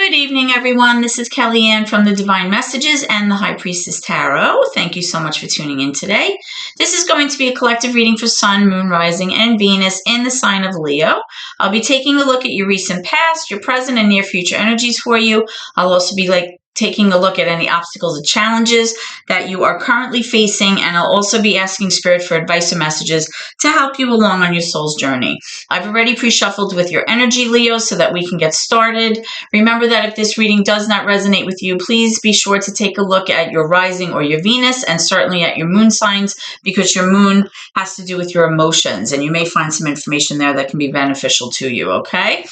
Good evening, everyone. This is Kellyanne from the Divine Messages and the High Priestess Tarot. Thank you so much for tuning in today. This is going to be a collective reading for Sun, Moon, Rising, and Venus in the sign of Leo. I'll be taking a look at your recent past, your present, and near future energies for you. I'll also be taking a look at any obstacles and challenges that you are currently facing, and I'll also be asking Spirit for advice and messages to help you along on your soul's journey. I've already pre-shuffled with your energy, Leo, so that we can get started. Remember that if this reading does not resonate with you, please be sure to take a look at your rising or your Venus, and certainly at your moon signs, because your moon has to do with your emotions, and you may find some information there that can be beneficial to you, okay?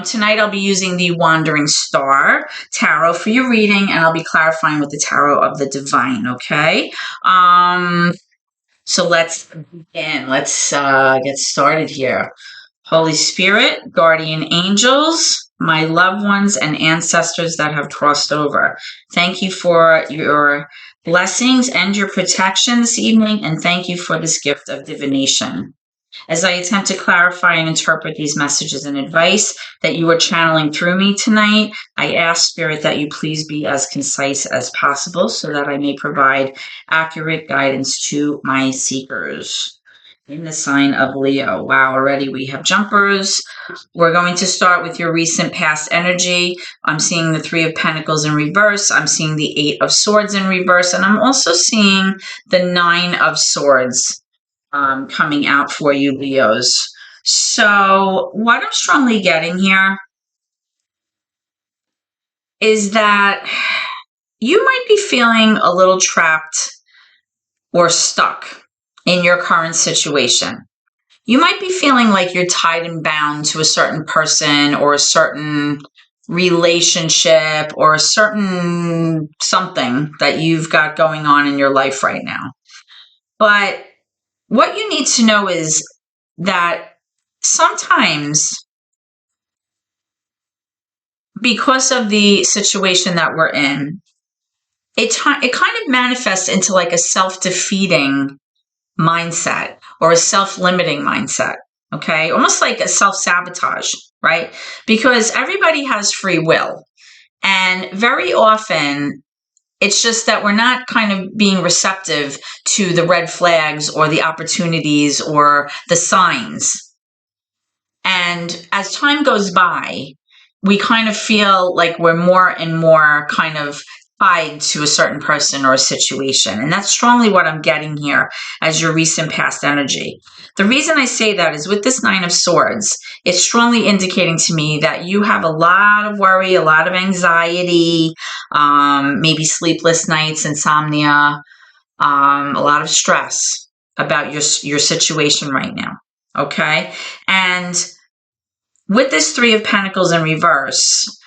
Tonight I'll be using the Wandering Star Tarot for your reading, and I'll be clarifying with the Tarot of the Divine, okay? So let's begin. Let's get started here. Holy Spirit, guardian angels, my loved ones and ancestors that have crossed over, thank you for your blessings and your protection this evening, and thank you for this gift of divination. As I attempt to clarify and interpret these messages and advice that you are channeling through me tonight, I ask Spirit that you please be as concise as possible so that I may provide accurate guidance to my seekers. In the sign of Leo. Wow, already we have jumpers. We're going to start with your recent past energy. I'm seeing the Three of Pentacles in reverse. I'm seeing the Eight of Swords in reverse. And I'm also seeing the Nine of Swords coming out for you, Leos. So what I'm strongly getting here is that you might be feeling a little trapped or stuck in your current situation. You might be feeling like you're tied and bound to a certain person or a certain relationship or a certain something that you've got going on in your life right now. But what you need to know is that sometimes, because of the situation that we're in, it kind of manifests into like a self-defeating mindset or a self-limiting mindset, okay? Almost like a self-sabotage, right? Because everybody has free will. And very often, it's just that we're not kind of being receptive to the red flags or the opportunities or the signs. And as time goes by, we kind of feel like we're more and more kind of tied to a certain person or a situation. And that's strongly what I'm getting here as your recent past energy. The reason I say that is with this Nine of Swords, it's strongly indicating to me that you have a lot of worry, a lot of anxiety, maybe sleepless nights, insomnia, a lot of stress about your situation right now, okay? And with this Three of Pentacles in reverse,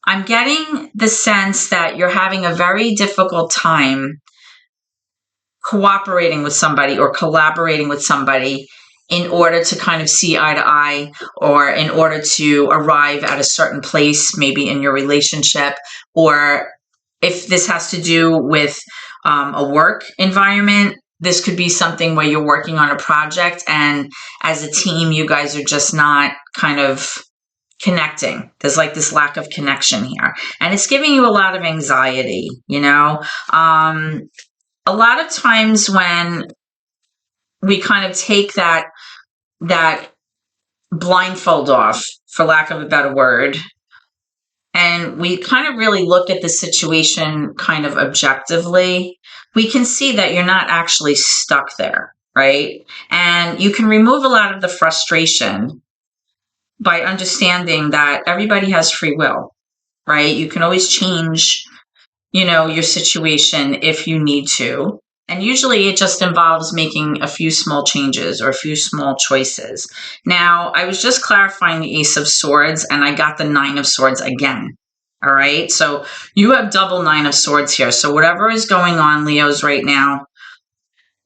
I'm getting the sense that you're having a very difficult time cooperating with somebody or collaborating with somebody in order to kind of see eye to eye, or in order to arrive at a certain place, maybe in your relationship, or if this has to do with a work environment, this could be something where you're working on a project and as a team, you guys are just not kind of connecting. There's like this lack of connection here. And it's giving you a lot of anxiety, you know? A lot of times when we kind of take that blindfold off, for lack of a better word, and we kind of really look at the situation kind of objectively, we can see that you're not actually stuck there, right? And you can remove a lot of the frustration by understanding that everybody has free will, right? You can always change, you know, your situation if you need to. And usually it just involves making a few small changes or a few small choices. Now, I was just clarifying the Ace of Swords and I got the Nine of Swords again. All right. So you have double Nine of Swords here. So whatever is going on, Leos, right now,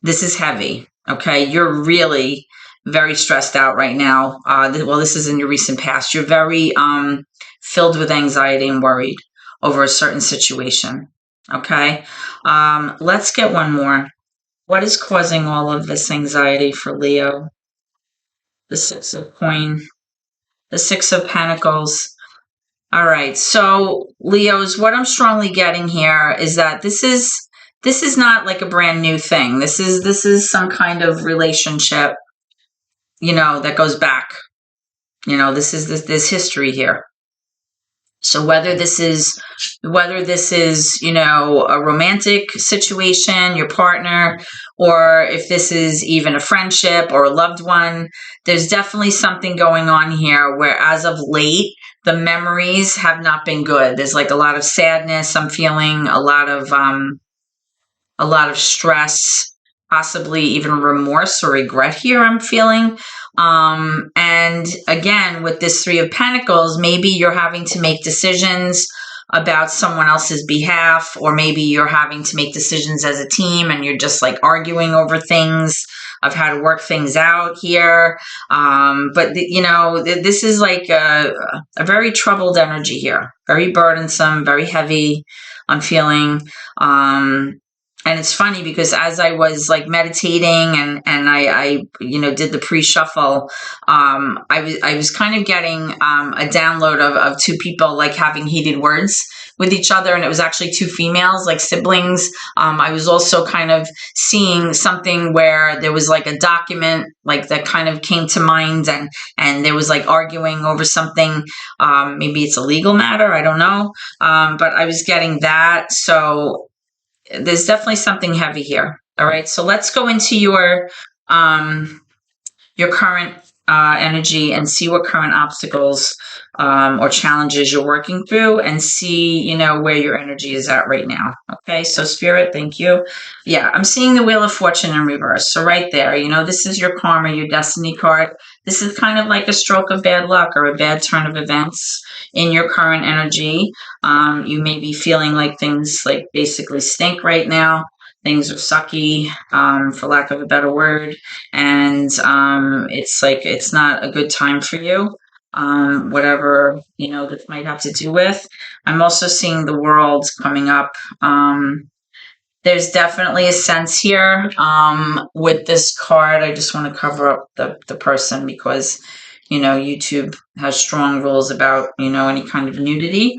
this is heavy. Okay. You're really very stressed out right now. Well, this is in your recent past. You're very filled with anxiety and worried over a certain situation. Okay. Let's get one more. What is causing all of this anxiety for Leo? The Six of Coins, the Six of Pentacles. All right. So, Leos, what I'm strongly getting here is that this is not like a brand new thing. This is some kind of relationship, that goes back. This history here. So whether this is, a romantic situation, your partner, or if this is even a friendship or a loved one, there's definitely something going on here where as of late, the memories have not been good. There's like a lot of sadness. I'm feeling a lot of stress, possibly even remorse or regret here I'm feeling. And again, with this Three of Pentacles, maybe you're having to make decisions about someone else's behalf, or maybe you're having to make decisions as a team and you're just like arguing over things of how to work things out here. But this is like a very troubled energy here, very burdensome, very heavy. I'm feeling. And it's funny because as I was like meditating and I did the pre-shuffle, I was kind of getting a download of two people like having heated words with each other, and it was actually two females, like siblings. I was also kind of seeing something where there was like a document like that kind of came to mind, and there was like arguing over something. Maybe it's a legal matter, I don't know. But I was getting that. So there's definitely something heavy here. All right. So let's go into your current energy and see what current obstacles or challenges you're working through, and see, where your energy is at right now. Okay. So Spirit, thank you. Yeah. I'm seeing the Wheel of Fortune in reverse. So right there, this is your karma, your destiny card. This is kind of like a stroke of bad luck or a bad turn of events in your current energy. You may be feeling like things like basically stink right now. Things are sucky, for lack of a better word. And it's like it's not a good time for you. Whatever, this might have to do with. I'm also seeing the World coming up. There's definitely a sense here with this card. I just want to cover up the person because, YouTube has strong rules about, any kind of nudity.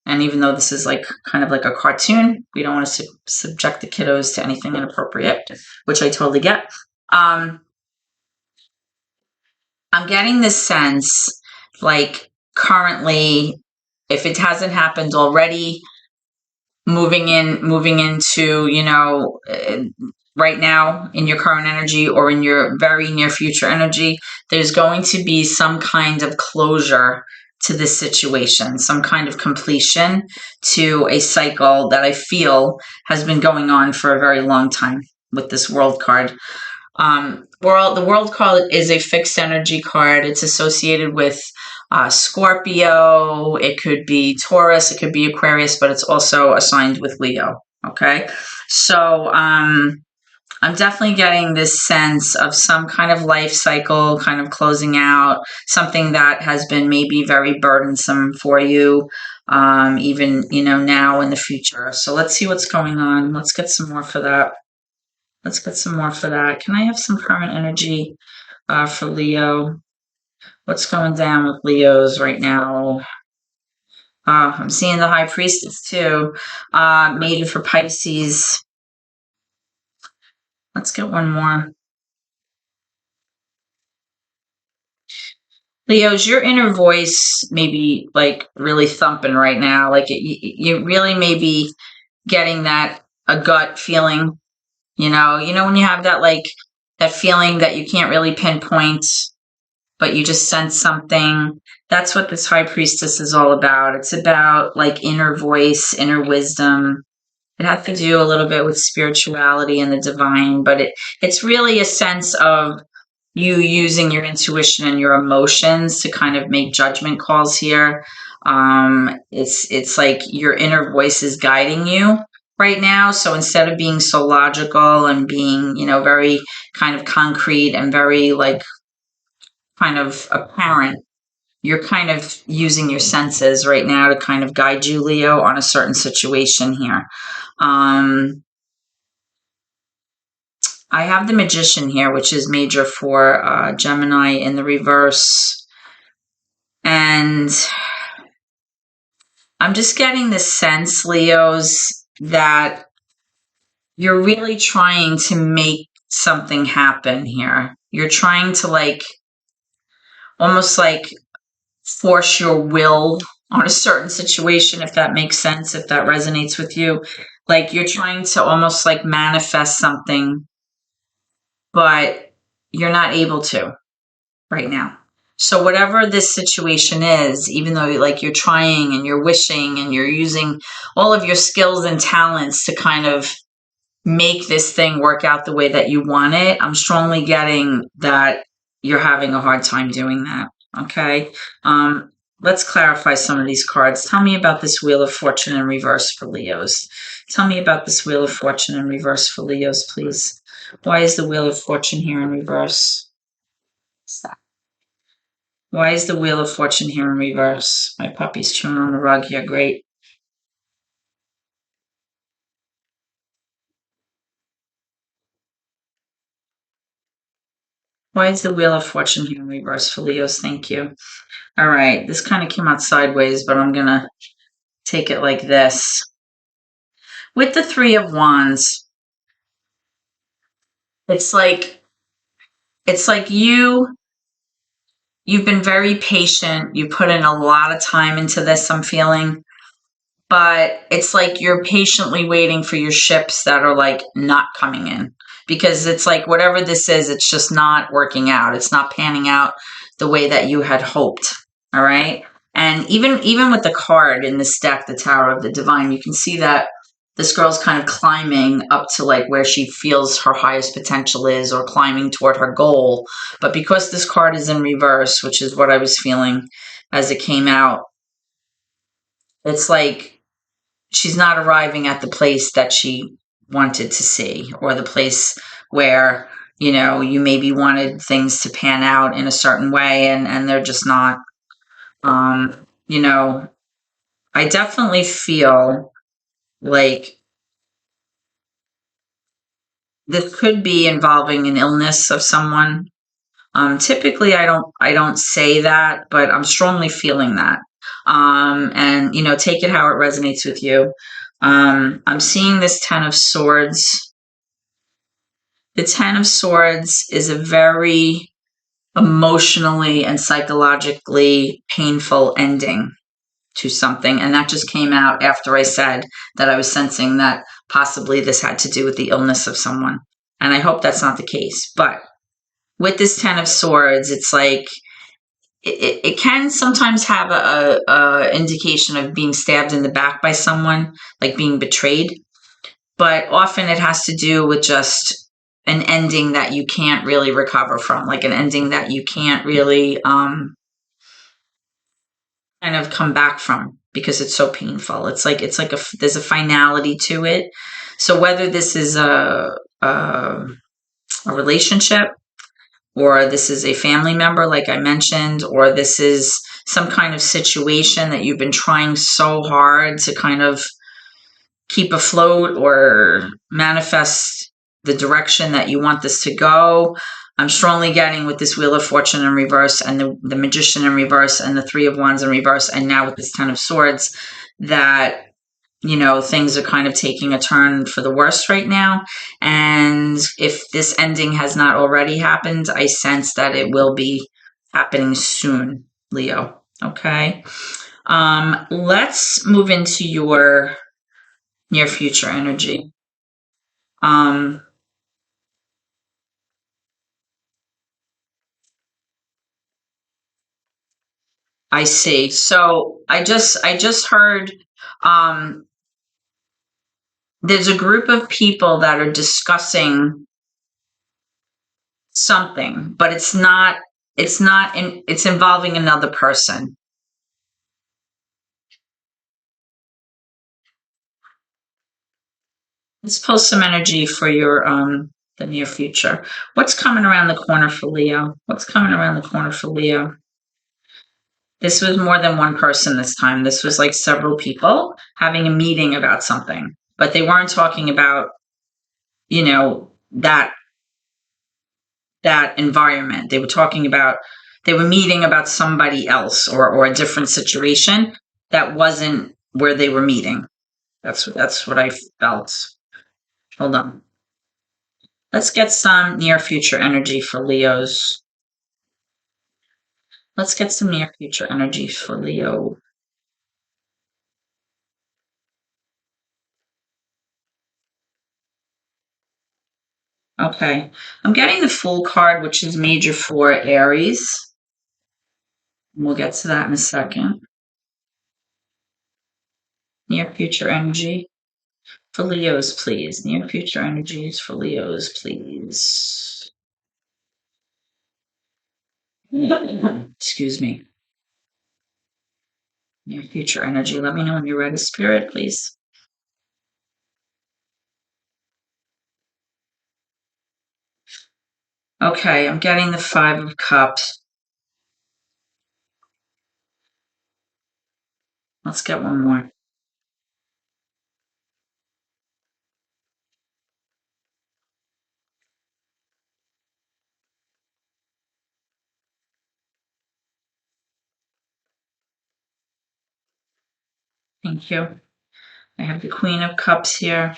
And even though this is like kind of like a cartoon, we don't want to subject the kiddos to anything inappropriate, which I totally get. I'm getting this sense like currently, if it hasn't happened already, moving into, right now in your current energy or in your very near future energy, there's going to be some kind of closure to this situation, some kind of completion to a cycle that I feel has been going on for a very long time with this World card. The World card is a fixed energy card. It's associated with Scorpio. It could be Taurus. It could be Aquarius, but it's also assigned with Leo. Okay. So, I'm definitely getting this sense of some kind of life cycle kind of closing out, something that has been maybe very burdensome for you, even, now in the future. So let's see what's going on. Let's get some more for that. Can I have some current energy for Leo? What's going down with Leos right now? I'm seeing the High Priestess too, mated for Pisces. Let's get one more. Leo's, your inner voice may be like really thumping right now. Like you really may be getting a gut feeling, when you have that, like that feeling that you can't really pinpoint, but you just sense something. That's what this High Priestess is all about. It's about like inner voice, inner wisdom. It has to do a little bit with spirituality and the divine, but it's really a sense of you using your intuition and your emotions to kind of make judgment calls here. It's like your inner voice is guiding you right now. So instead of being so logical and being, very kind of concrete and very like kind of apparent, you're kind of using your senses right now to kind of guide you, Leo, on a certain situation here. I have the Magician here, which is major for Gemini in the reverse. And I'm just getting the sense, Leos, that you're really trying to make something happen here. You're trying to like almost like force your will on a certain situation, if that makes sense, if that resonates with you. Like you're trying to almost like manifest something, but you're not able to right now. So whatever this situation is, even though like you're trying and you're wishing and you're using all of your skills and talents to kind of make this thing work out the way that you want it, I'm strongly getting that you're having a hard time doing that. Okay. Let's clarify some of these cards. Tell me about this Wheel of Fortune in reverse for Leos. Tell me about this Wheel of Fortune in reverse for Leos, please. Why is the Wheel of Fortune here in reverse? Stop. Why is the Wheel of Fortune here in reverse? My puppy's chewing on the rug here. Great. Why is the Wheel of Fortune here in reverse for Leos? Thank you. All right. This kind of came out sideways, but I'm going to take it like this. With the Three of Wands, it's like you've been very patient. You put in a lot of time into this, I'm feeling. But it's like you're patiently waiting for your ships that are like not coming in, because it's like whatever this is, it's just not working out. It's not panning out the way that you had hoped. All right. And even with the card in this deck, the Tower of the Divine, you can see that this girl's kind of climbing up to like where she feels her highest potential is, or climbing toward her goal. But because this card is in reverse, which is what I was feeling as it came out, it's like she's not arriving at the place that she wanted to see, or the place where, you know, you maybe wanted things to pan out in a certain way, and they're just not. You know, I definitely feel like this could be involving an illness of someone. Typically, I don't say that, but I'm strongly feeling that. And you know, take it how it resonates with you. I'm seeing this Ten of Swords. The Ten of Swords is a very emotionally and psychologically painful ending to something. And that just came out after I said that I was sensing that possibly this had to do with the illness of someone. And I hope that's not the case. But with this Ten of Swords, it's like it can sometimes have a indication of being stabbed in the back by someone, like being betrayed. But often it has to do with just an ending that you can't really recover from, like an ending that you can't really kind of come back from, because it's so painful. It's like there's a finality to it. So whether this is a relationship, or this is a family member, like I mentioned, or this is some kind of situation that you've been trying so hard to kind of keep afloat or manifest the direction that you want this to go. I'm strongly getting with this Wheel of Fortune in reverse, and the Magician in reverse, and the Three of Wands in reverse, and now with this Ten of Swords, that, you know, things are kind of taking a turn for the worse right now. And if this ending has not already happened, I sense that it will be happening soon, Leo. Okay. Let's move into your near future energy. I see. So I just heard there's a group of people that are discussing something, but it's involving another person. Let's pull some energy for your the near future. What's coming around the corner for Leo? What's coming around the corner for Leo? This was more than one person this time. This was like several people having a meeting about something, but they weren't talking about, you know, that environment. They were meeting about somebody else, or a different situation that wasn't where they were meeting. That's what I felt. Hold on. Let's get some near future energy for Leos. Let's get some near future energy for Leo. Okay, I'm getting the Fool card, which is major for Aries. We'll get to that in a second. Near future energy for Leos, please. Near future energies for Leos, please. Excuse me. Near future energy. Let me know when you're ready, Spirit, please. Okay, I'm getting the Five of Cups. Let's get one more. Thank you. I have the Queen of Cups here.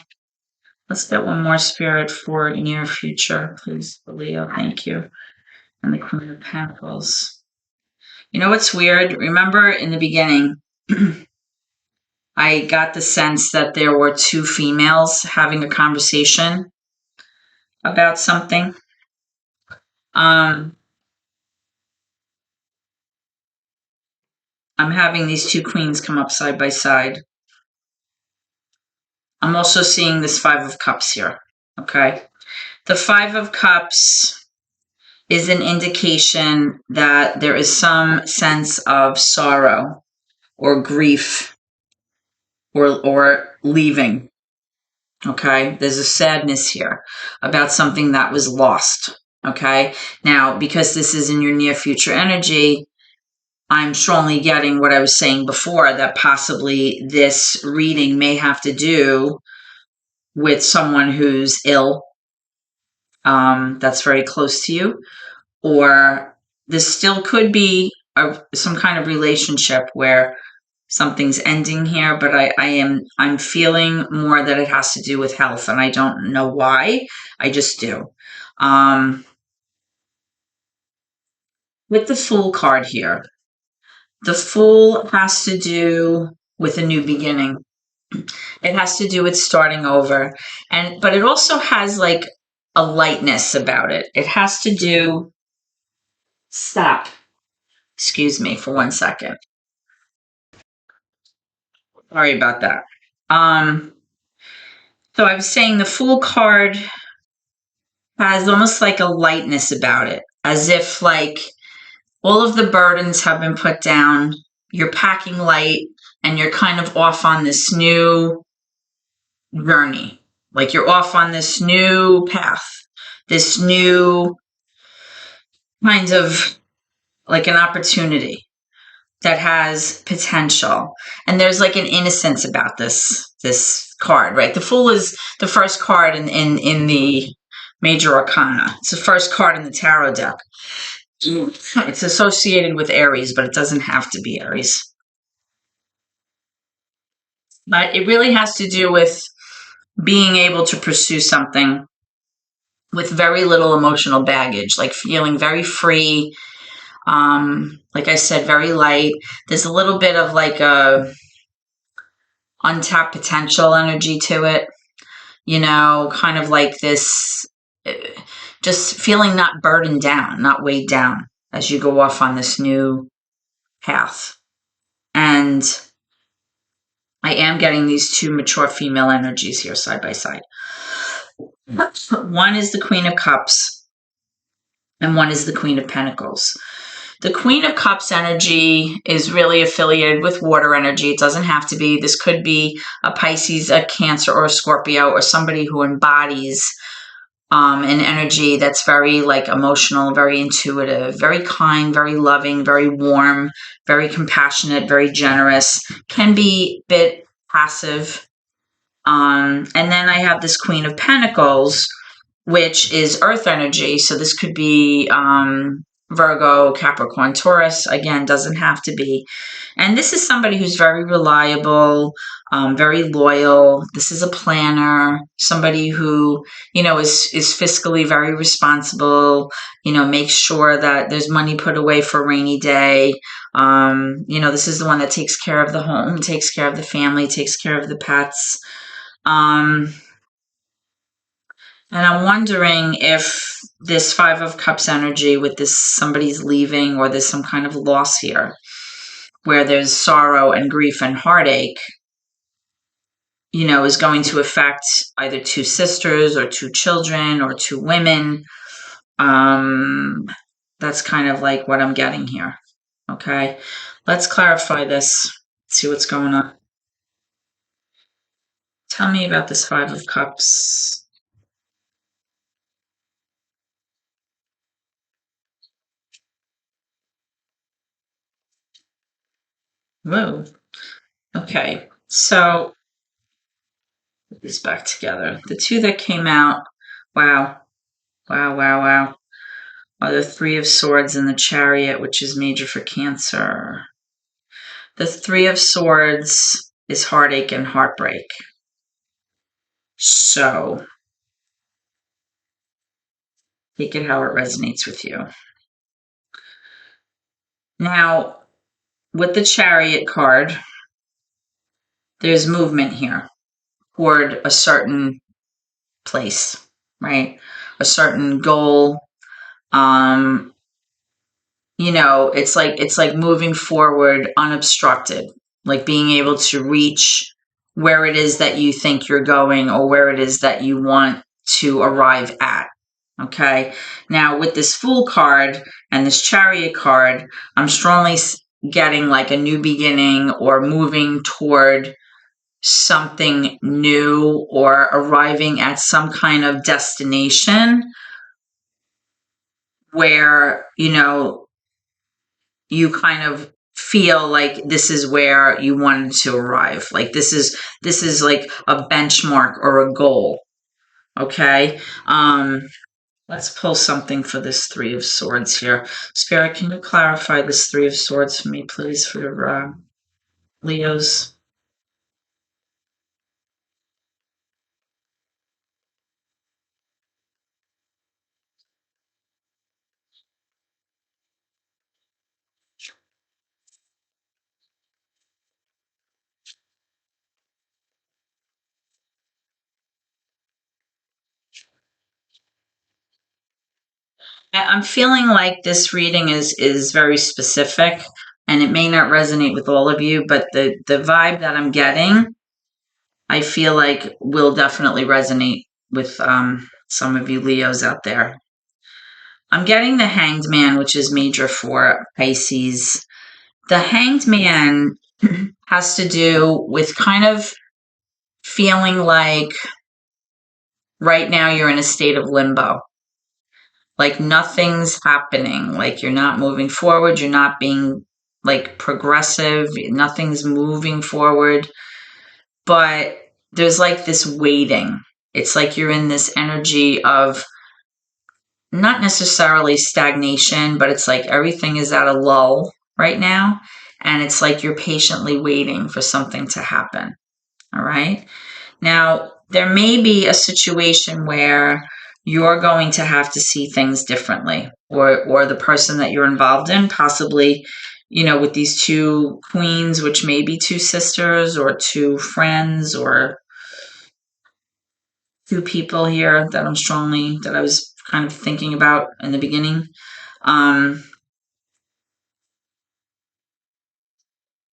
Let's get one more, Spirit, for near future, please, Leo. Thank you. And the Queen of Pentacles. You know what's weird? Remember in the beginning, I got the sense that there were two females having a conversation about something. I'm having these two queens come up side by side. I'm also seeing this Five of Cups here, okay? The Five of Cups is an indication that there is some sense of sorrow or grief or leaving, okay? There's a sadness here about something that was lost, okay? Now, because this is in your near future energy, I'm strongly getting what I was saying before, that possibly this reading may have to do with someone who's ill, that's very close to you, or this still could be some kind of relationship where something's ending here, but I'm feeling more that it has to do with health, and I don't know why. I just do. With the Fool card here, the Fool has to do with a new beginning. It has to do with starting over, but it also has like a lightness about it. It has to do. Stop. Excuse me for 1 second. Sorry about that. So I was saying the Fool card has almost like a lightness about it, as if like all of the burdens have been put down. You're packing light and you're kind of off on this new journey. Like you're off on this new path, this new kind of like an opportunity that has potential. And there's like an innocence about this card, right? The Fool is the first card in the Major Arcana. It's the first card in the tarot deck. It's associated with Aries, but it doesn't have to be Aries. But it really has to do with being able to pursue something with very little emotional baggage, like feeling very free. Like I said, very light. There's a little bit of like a untapped potential energy to it, you know, kind of like this, just feeling not burdened down, not weighed down as you go off on this new path. And I am getting these two mature female energies here side by side. One is the Queen of Cups and one is the Queen of Pentacles. The Queen of Cups energy is really affiliated with water energy. It doesn't have to be. This could be a Pisces, a Cancer, or a Scorpio, or somebody who embodies an energy that's very like emotional, very intuitive, very kind, very loving, very warm, very compassionate, very generous, can be a bit passive. And then I have this Queen of Pentacles, which is earth energy. So this could be Virgo, Capricorn, Taurus, again, doesn't have to be. And this is somebody who's very reliable, very loyal. This is a planner, somebody who, is fiscally very responsible, makes sure that there's money put away for a rainy day. This is the one that takes care of the home, takes care of the family, takes care of the pets. And I'm wondering if this Five of Cups energy with this somebody's leaving, or there's some kind of loss here where there's sorrow and grief and heartache, is going to affect either two sisters or two children or two women. That's kind of like what I'm getting here. Okay. Let's clarify this. See what's going on. Tell me about this Five of Cups. Whoa. Okay. So put these back together. The two that came out, wow, wow, wow, wow, are the Three of Swords and the Chariot, which is major for Cancer. The Three of Swords is heartache and heartbreak. So take it how it resonates with you. Now, with the Chariot card, there's movement here toward a certain place, right? A certain goal. It's like moving forward unobstructed, like being able to reach where it is that you think you're going, or where it is that you want to arrive at. Okay. Now with this Fool card and this Chariot card, I'm strongly getting like a new beginning, or moving toward something new, or arriving at some kind of destination where, you kind of feel like this is where you wanted to arrive. Like this is like a benchmark or a goal. Okay. Let's pull something for this Three of Swords here. Spirit, can you clarify this Three of Swords for me, please, for Leos? I'm feeling like this reading is very specific, and it may not resonate with all of you, but the vibe that I'm getting, I feel like will definitely resonate with some of you Leos out there. I'm getting the Hanged Man, which is major for Pisces. The Hanged Man has to do with kind of feeling like right now you're in a state of limbo. Like nothing's happening. Like you're not moving forward. You're not being like progressive. Nothing's moving forward. But there's like this waiting. It's like you're in this energy of not necessarily stagnation, but it's like everything is at a lull right now. And it's like you're patiently waiting for something to happen. All right. Now, there may be a situation where you're going to have to see things differently, or the person that you're involved in, possibly, with these two queens, which may be two sisters or two friends or two people here that I was kind of thinking about in the beginning.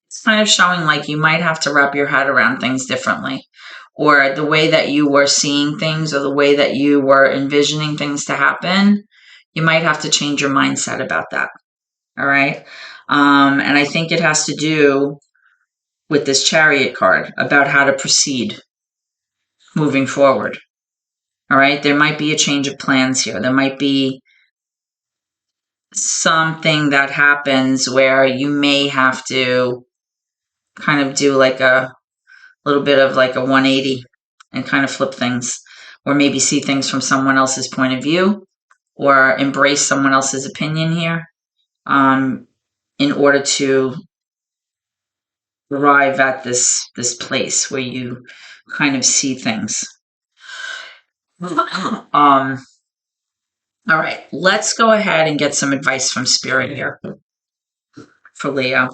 It's kind of showing like you might have to wrap your head around things differently, or the way that you were seeing things, or the way that you were envisioning things to happen. You might have to change your mindset about that. All right. And I think it has to do with this Chariot card about how to proceed moving forward. All right. There might be a change of plans here. There might be something that happens where you may have to kind of do like a little bit of like a 180 and kind of flip things, or maybe see things from someone else's point of view. or embrace someone else's opinion here in order to arrive at this place where you kind of see things. All right, let's go ahead and get some advice from Spirit here for Leo.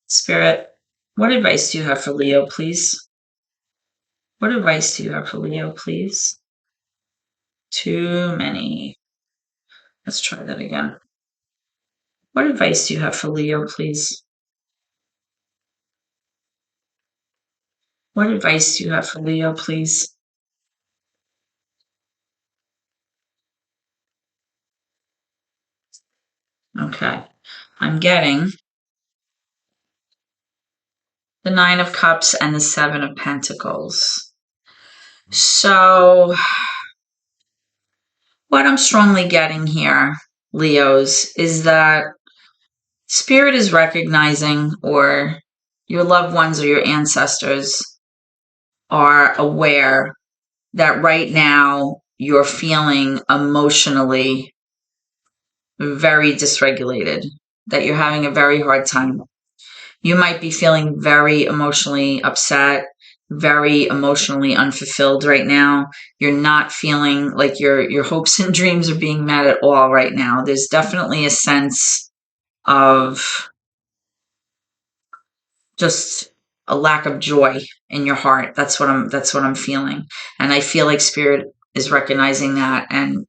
Spirit, what advice do you have for Leo, please? What advice do you have for Leo, please? Too many. Let's try that again. What advice do you have for Leo, please? What advice do you have for Leo, please? Okay. I'm getting the Nine of Cups and the Seven of Pentacles. So, what I'm strongly getting here, Leos, is that Spirit is recognizing, or your loved ones or your ancestors are aware that right now you're feeling emotionally very dysregulated, that you're having a very hard time. You might be feeling very emotionally upset, very emotionally unfulfilled right now. You're not feeling like your hopes and dreams are being met at all right now. There's definitely a sense of just a lack of joy in your heart. That's what I'm feeling. And I feel like Spirit is recognizing that and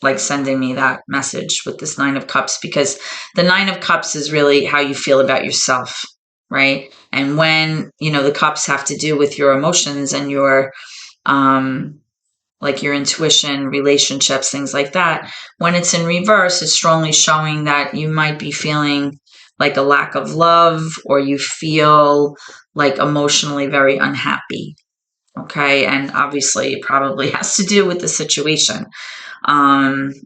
like sending me that message with this Nine of Cups, because the Nine of Cups is really how you feel about yourself, right? And when, the cups have to do with your emotions and your like your intuition, relationships, things like that. When it's in reverse, it's strongly showing that you might be feeling like a lack of love, or you feel like emotionally very unhappy. Okay. And obviously it probably has to do with the situation,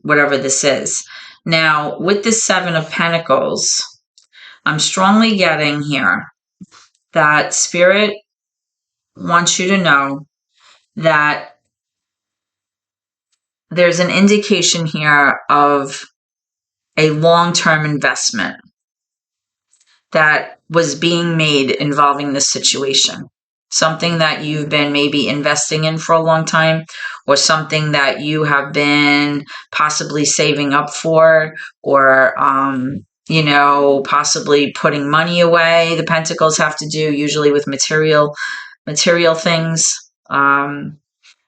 whatever this is. Now, with the Seven of Pentacles, I'm strongly getting here that Spirit wants you to know that there's an indication here of a long-term investment that was being made involving this situation. Something that you've been maybe investing in for a long time, or something that you have been possibly saving up for, or, possibly putting money away. The Pentacles have to do usually with material things.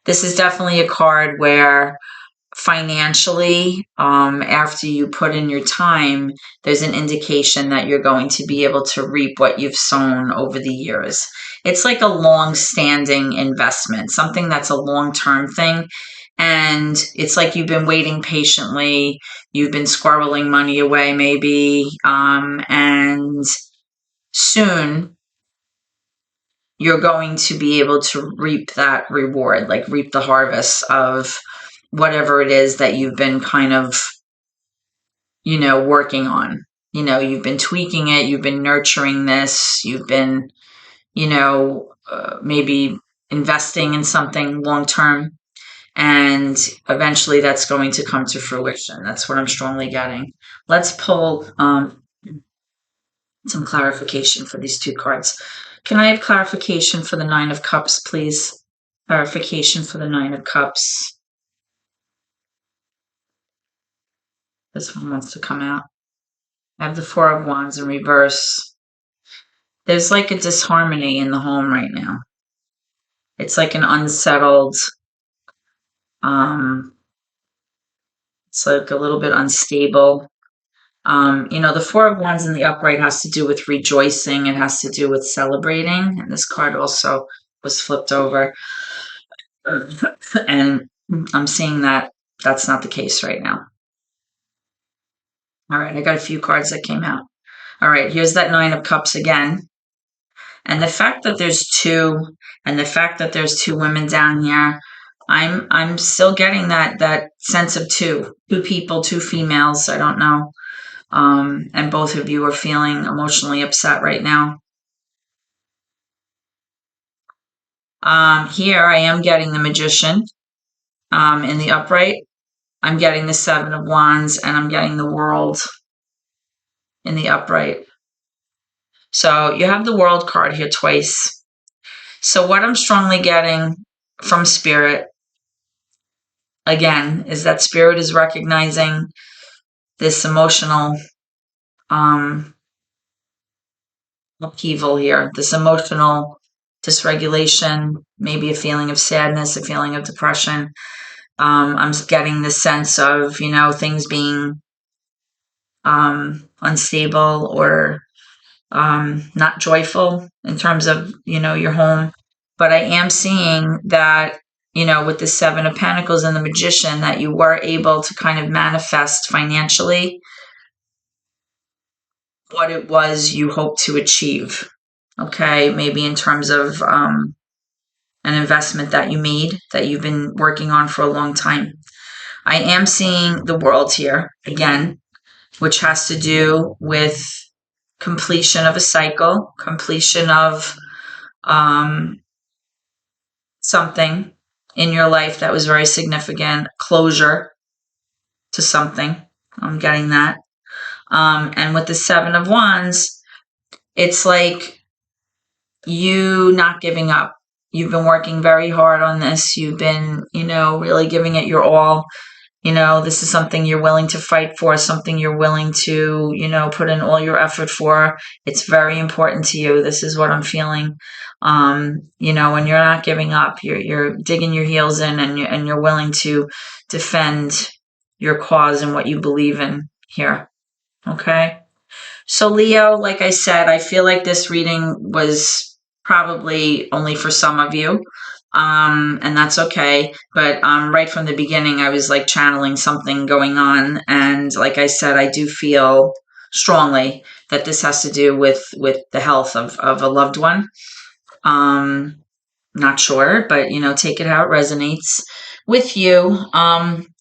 This is definitely a card where financially, after you put in your time, there's an indication that you're going to be able to reap what you've sown over the years. It's like a long-standing investment, something that's a long-term thing. And it's like you've been waiting patiently, you've been squirreling money away maybe, and soon you're going to be able to reap that reward, like reap the harvest of whatever it is that you've been kind of, working on. You've been tweaking it, you've been nurturing this, you've been, maybe investing in something long term, and eventually that's going to come to fruition. That's what I'm strongly getting. Let's pull some clarification for these two cards. Can I have clarification for the Nine of Cups, please? Clarification for the Nine of Cups. This one wants to come out. I have the Four of Wands in reverse. There's like a disharmony in the home right now. It's like an unsettled, it's like a little bit unstable. The Four of Wands in the upright has to do with rejoicing. It has to do with celebrating. And this card also was flipped over. And I'm seeing that that's not the case right now. All right, I got a few cards that came out. All right, here's that Nine of Cups again. And the fact that there's two, and the fact that there's two women down here, I'm still getting that sense of two people, two females. I don't know. And both of you are feeling emotionally upset right now. Here I am getting the Magician in the upright. I'm getting the Seven of Wands, and I'm getting the World in the upright. So you have the World card here twice. So what I'm strongly getting from Spirit, again, is that Spirit is recognizing this emotional upheaval here, this emotional dysregulation, maybe a feeling of sadness, a feeling of depression. I'm getting the sense of, things being unstable or not joyful in terms of, your home. But I am seeing that, with the Seven of Pentacles and the Magician, that you were able to kind of manifest financially what it was you hoped to achieve. Okay, maybe in terms of an investment that you made that you've been working on for a long time. I am seeing the World here again, which has to do with completion of a cycle, completion of something in your life that was very significant, closure to something. I'm getting that. And with the Seven of Wands, it's like you not giving up. You've been working very hard on this. You've been, really giving it your all. This is something you're willing to fight for, something you're willing to, put in all your effort for. It's very important to you. This is what I'm feeling. And you're not giving up. You're digging your heels in, and you're willing to defend your cause and what you believe in here. Okay. So Leo, like I said, I feel like this reading was probably only for some of you. And that's okay. But right from the beginning, I was like channeling something going on. And like I said, I do feel strongly that this has to do with the health of a loved one. Not sure, but take it how it resonates with you.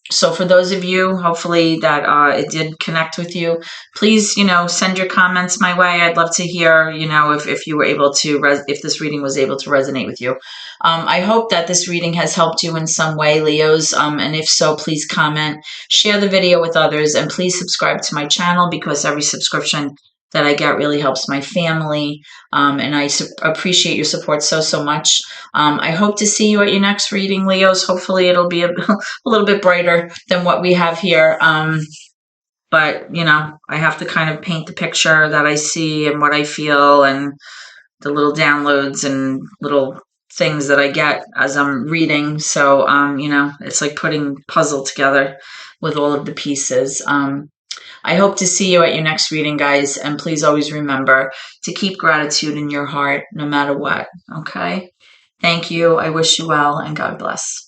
So for those of you, hopefully that it did connect with you, please, send your comments my way. I'd love to hear, if you were able to, if this reading was able to resonate with you. I hope that this reading has helped you in some way, Leos. And if so, please comment, share the video with others, and please subscribe to my channel, because every subscription that I get really helps my family. And I appreciate your support so much. I hope to see you at your next reading, Leos. Hopefully it'll be a little bit brighter than what we have here. But, I have to kind of paint the picture that I see and what I feel, and the little downloads and little things that I get as I'm reading. So, it's like putting puzzle together with all of the pieces. I hope to see you at your next reading, guys. And please always remember to keep gratitude in your heart no matter what. Okay? Thank you. I wish you well, and God bless.